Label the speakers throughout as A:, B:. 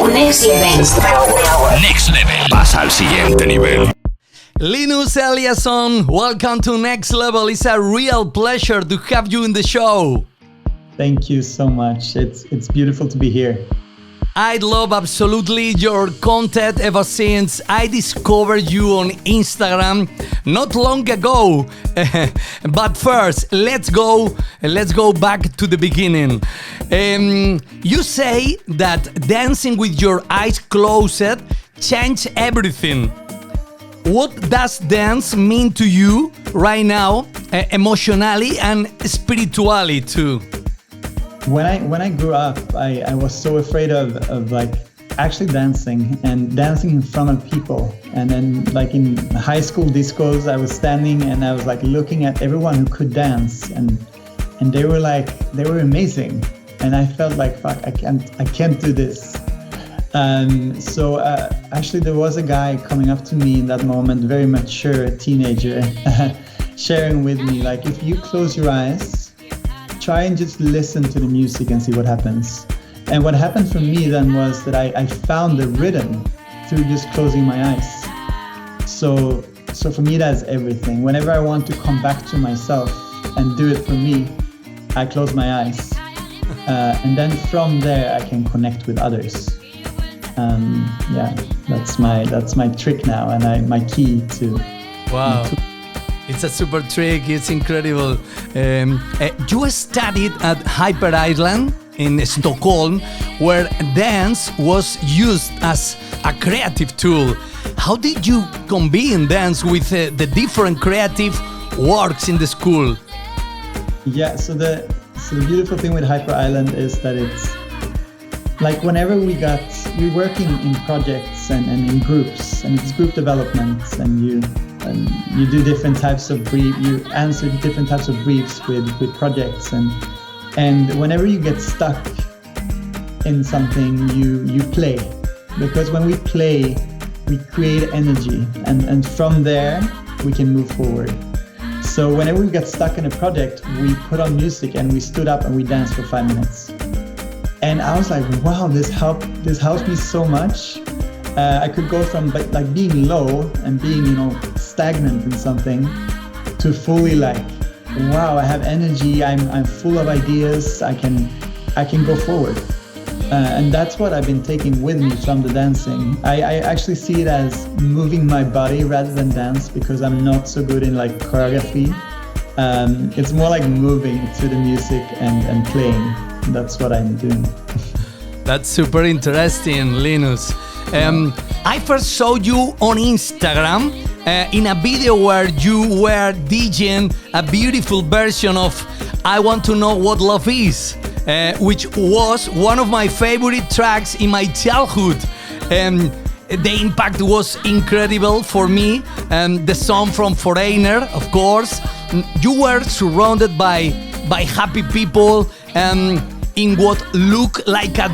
A: Next Level.
B: Next Level. Pasa al siguiente nivel.
C: Linus, Eliasson, welcome to Next Level. It's a real pleasure to have you in the show.
D: Thank you so much. It's beautiful to be here.
C: I love absolutely your content ever since I discovered you on Instagram not long ago. But first, let's go back to the beginning. You say that dancing with your eyes closed changed everything. What does dance mean to you right now, emotionally and spiritually too?
D: When I grew up, I was so afraid of like actually dancing and dancing in front of people. And then like in high school discos, I was standing and I was like looking at everyone who could dance, and they were amazing. And I felt like, fuck, I can't do this. So actually there was a guy coming up to me in that moment, very mature teenager, sharing with me like, if you close your eyes, try and just listen to the music and see what happens. And what happened for me then was that I found the rhythm through just closing my eyes. So for me, that's everything. Whenever I want to come back to myself and do it for me, I close my eyes. And then from there, I can connect with others. Yeah, that's my trick now, and my key to.
C: Wow. It's a super trick, it's incredible. You studied at Hyper Island in Stockholm, where dance was used as a creative tool. How did you combine dance with the different creative works in the school?
D: Yeah, so the beautiful thing with Hyper Island is that it's like whenever we're working in projects and in groups, and it's group development, and you do different types of you answer different types of briefs with projects, and whenever you get stuck in something, you play, because when we play, we create energy, and from there we can move forward. So whenever we got stuck in a project, we put on music and we stood up and we danced for 5 minutes. And I was like, wow, this helped me so much. I could go from like being low and being, stagnant in something, to fully like, wow, I have energy. I'm full of ideas. I can go forward. And that's what I've been taking with me from the dancing. I actually see it as moving my body rather than dance, because I'm not so good in like choreography. It's more like moving to the music and playing. That's what I'm doing.
C: That's super interesting, Linus. I first saw you on Instagram in a video where you were DJing a beautiful version of I Want to Know What Love Is, which was one of my favorite tracks in my childhood. The impact was incredible for me. The song from Foreigner, of course. You were surrounded by happy people in what looked like a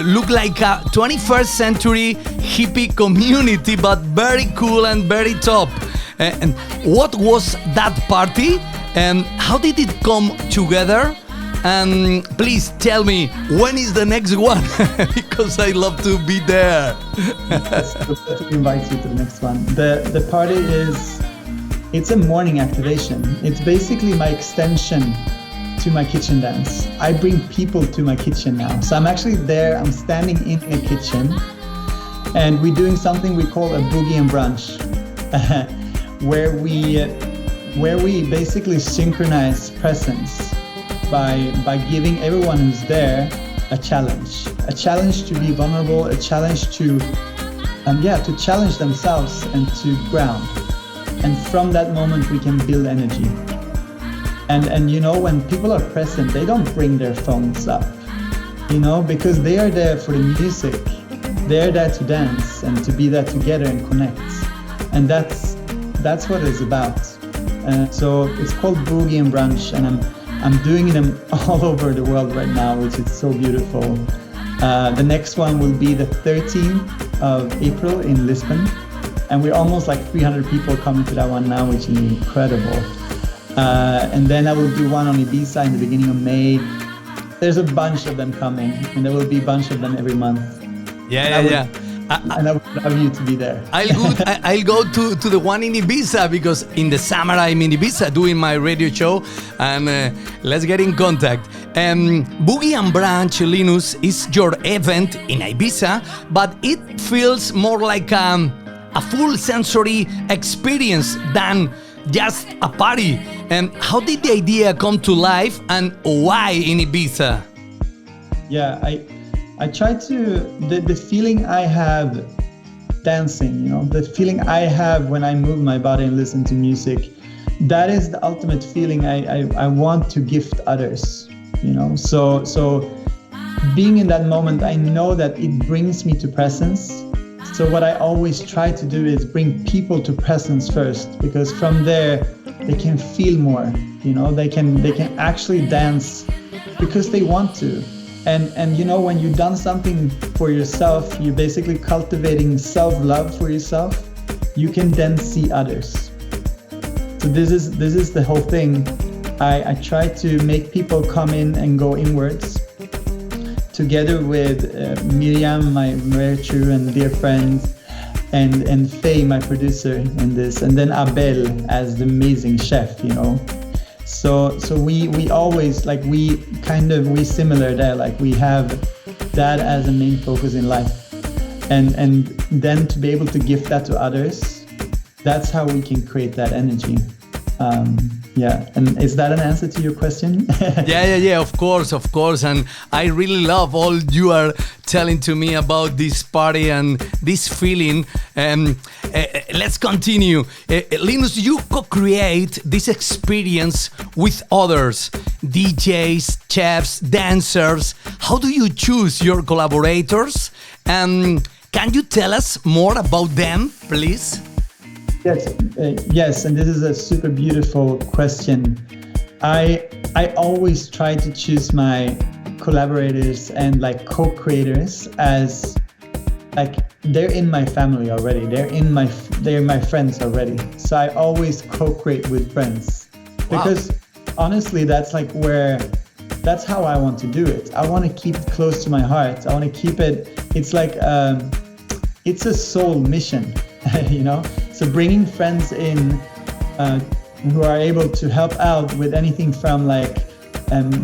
C: looked like a 21st century hippie community, but very cool and very top. And what was that party? And how did it come together? And please tell me, when is the next one? Because I love to be there.
D: Yes, to invite you to the next one. The party it's a morning activation. It's basically my extension to my kitchen dance. I bring people to my kitchen now. So I'm actually there, I'm standing in a kitchen, and we're doing something we call a boogie and brunch, where we basically synchronize presence by giving everyone who's there a challenge to be vulnerable, a challenge to challenge themselves and to ground. And from that moment, we can build energy. And when people are present, they don't bring their phones up, because they are there for the music. They are there to dance and to be there together and connect. And that's what it's about. So it's called Boogie and Brunch, and I'm doing them all over the world right now, which is so beautiful. The next one will be the 13th of April in Lisbon. And we're almost like 300 people coming to that one now, which is incredible. And then I will do one on Ibiza in the beginning of May. there's a bunch of them coming, and there will be a bunch of them every month.
C: Yeah.
D: And I would love you to be there.
C: I'll go to the one in Ibiza, because in the summer I'm in Ibiza doing my radio show, and let's get in contact. Boogie and Branch, Linus, is your event in Ibiza, but it feels more like a full sensory experience than just a party. How did the idea come to life, and why in Ibiza?
D: Yeah, I try to, the feeling I have dancing, the feeling I have when I move my body and listen to music, that is the ultimate feeling I want to gift others, So being in that moment, I know that it brings me to presence. So what I always try to do is bring people to presence first, because from there they can feel more, they can actually dance because they want to. And when you've done something for yourself, you're basically cultivating self-love for yourself. You can then see others. So this is the whole thing. I try to make people come in and go inwards. Together with Miriam, my very true and dear friend, and Faye, my producer in this, and then Abel as the amazing chef, So we always, we similar there, we have that as a main focus in life. And then to be able to gift that to others, that's how we can create that energy. And is that an answer to your question?
C: Yeah, of course. And I really love all you are telling to me about this party and this feeling. Let's continue. Linus, you co-create this experience with others, DJs, chefs, dancers. How do you choose your collaborators? Can you tell us more about them, please?
D: Yes, and this is a super beautiful question. I always try to choose my collaborators and co-creators as they're in my family already. They're my friends already. So I always co-create with friends.
C: Wow.
D: Because honestly, that's that's how I want to do it. I want to keep it close to my heart. I want to keep it. It's it's a soul mission, So bringing friends in who are able to help out with anything from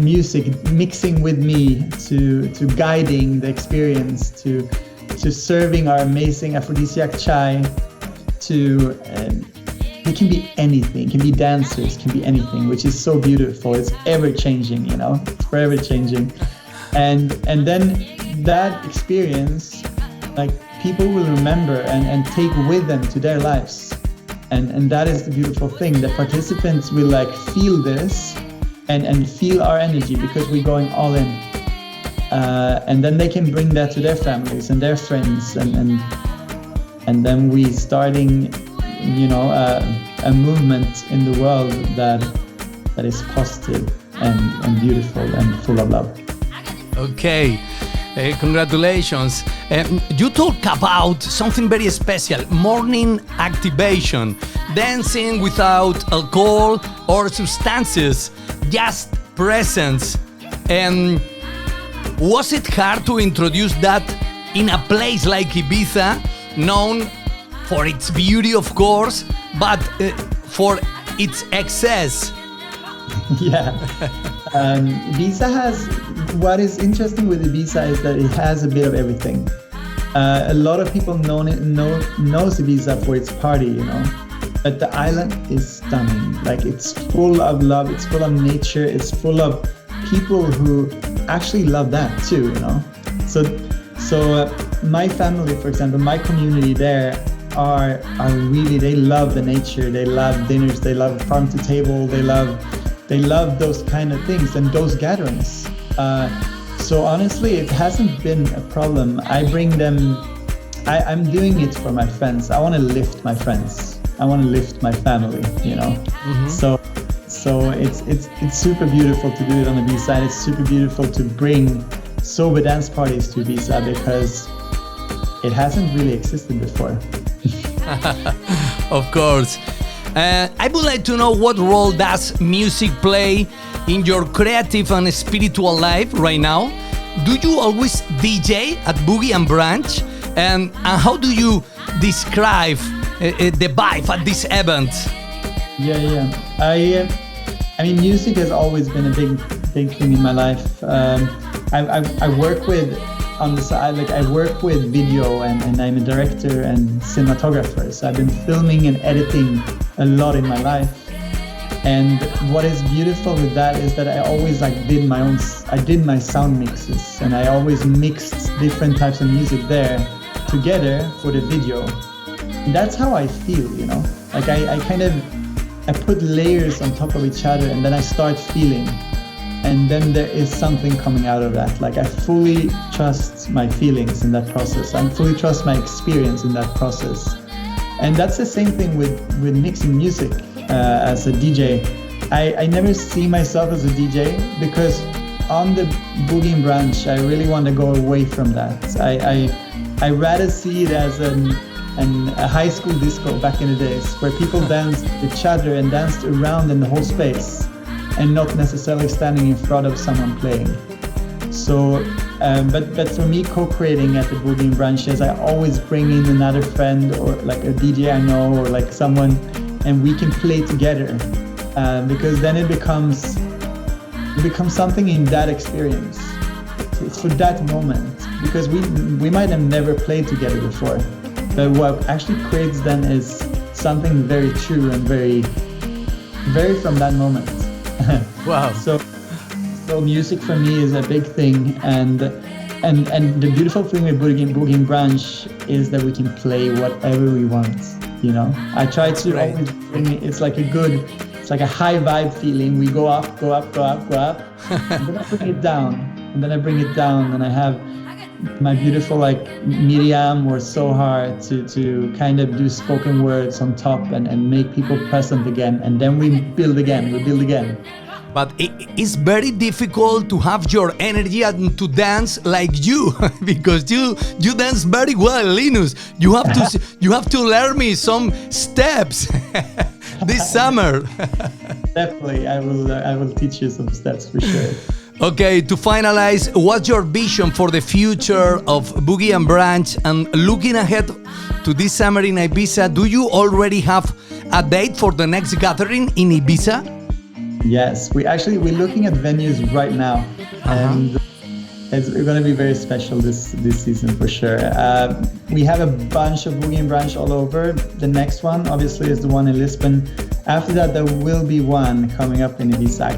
D: music, mixing with me, to guiding the experience, to serving our amazing aphrodisiac chai, it can be anything, it can be dancers, it can be anything, which is so beautiful. It's ever changing, it's forever changing. And then that experience, people will remember and take with them to their lives. And that is the beautiful thing. The participants will feel this and feel our energy because we're going all in. And then they can bring that to their families and their friends. And then we starting, a movement in the world that is positive and beautiful and full of love.
C: Okay. Congratulations. You talk about something very special, morning activation, dancing without alcohol or substances, just presence. Was it hard to introduce that in a place like Ibiza, known for its beauty, of course, but for its excess?
D: Yeah. Ibiza has, what is interesting with Ibiza is that it has a bit of everything. A lot of people knows Ibiza for its party, but the island is stunning. It's full of love, it's full of nature, it's full of people who actually love that too, So my family, for example, my community there are really, they love the nature, they love dinners, they love farm to table, they love those kind of things and those gatherings. So honestly, it hasn't been a problem. I bring them, I'm doing it for my friends. I want to lift my friends. I want to lift my family, Mm-hmm. So it's super beautiful to do it on Ibiza, and it's super beautiful to bring sober dance parties to Ibiza because it hasn't really existed before.
C: Of course. I would like to know, what role does music play in your creative and spiritual life right now? Do you always DJ at Boogie and Branch? And how do you describe the vibe at this event?
D: Yeah. I mean, music has always been a big thing in my life. I work with on the side, like I work with video, and I'm a director and cinematographer. So I've been filming and editing a lot in my life. And what is beautiful with that is that I always did my sound mixes, and I always mixed different types of music there together for the video. And that's how I feel, you know, like I put layers on top of each other, and then I start feeling, and then there is something coming out of that. Like I fully trust my feelings in that process. I fully trust my experience in that process. And that's the same thing with mixing music. As a DJ, I never see myself as a DJ, because on the Boogie and Branch, I really want to go away from that. I rather see it as a high school disco back in the days, where people danced with each other and danced around in the whole space, and not necessarily standing in front of someone playing. So, but for me, co-creating at the Boogie and Branch is I always bring in another friend, or like a DJ I know, or like someone, and we can play together, because then it becomes something in that experience. It's for that moment, because we might have never played together before, but what actually creates then is something very true and very, very from that moment.
C: Wow.
D: So music for me is a big thing, and the beautiful thing with Boogie and Branch is that we can play whatever we want. You know, I try to always bring it. It's like a high vibe feeling. We go up, and then I bring it down, and I have my beautiful Miriam or Sohar to kind of do spoken words on top and make people present again, and then we build again.
C: But it's very difficult to have your energy and to dance like you, because you dance very well, Linus. You have to learn me some steps this summer.
D: Definitely, I will teach you some steps for sure.
C: Okay, to finalize, what's your vision for the future of Boogie and Branch, and looking ahead to this summer in Ibiza? Do you already have a date for the next gathering in Ibiza?
D: Yes, we're looking at venues right now, and it's going to be very special this season for sure. We have a bunch of Boogie and Branch all over. The next one, obviously, is the one in Lisbon. After that, there will be one coming up in Ibiza. I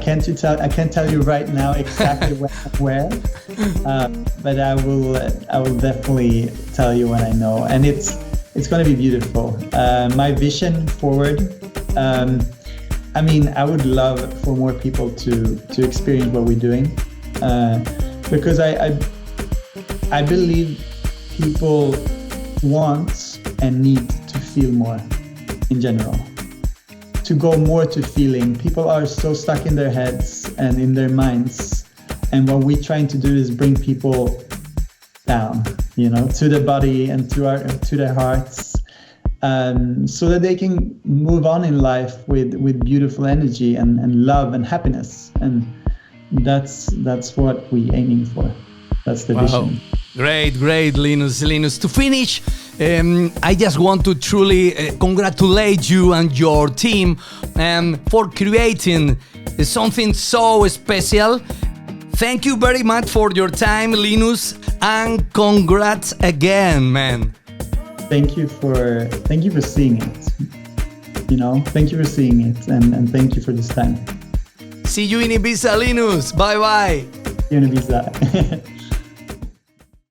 D: can't tell you right now exactly where, but I will definitely tell you when I know. And it's going to be beautiful. My vision forward. I mean, I would love for more people to experience what we're doing, because I believe people want and need to feel more in general, to go more to feeling. People are so stuck in their heads and in their minds, and what we're trying to do is bring people down, you know, to the body and to their hearts. So that they can move on in life with beautiful energy and love and happiness, and that's what we're aiming for. That's the vision.
C: Great, Linus. To finish, I just want to truly congratulate you and your team for creating something so special. Thank you very much for your time, Linus, and congrats again, man.
D: Thank you for seeing it. You know, thank you for seeing it, and thank you for this time.
C: See you in Ibiza, Linus. Bye.
D: See you in Ibiza.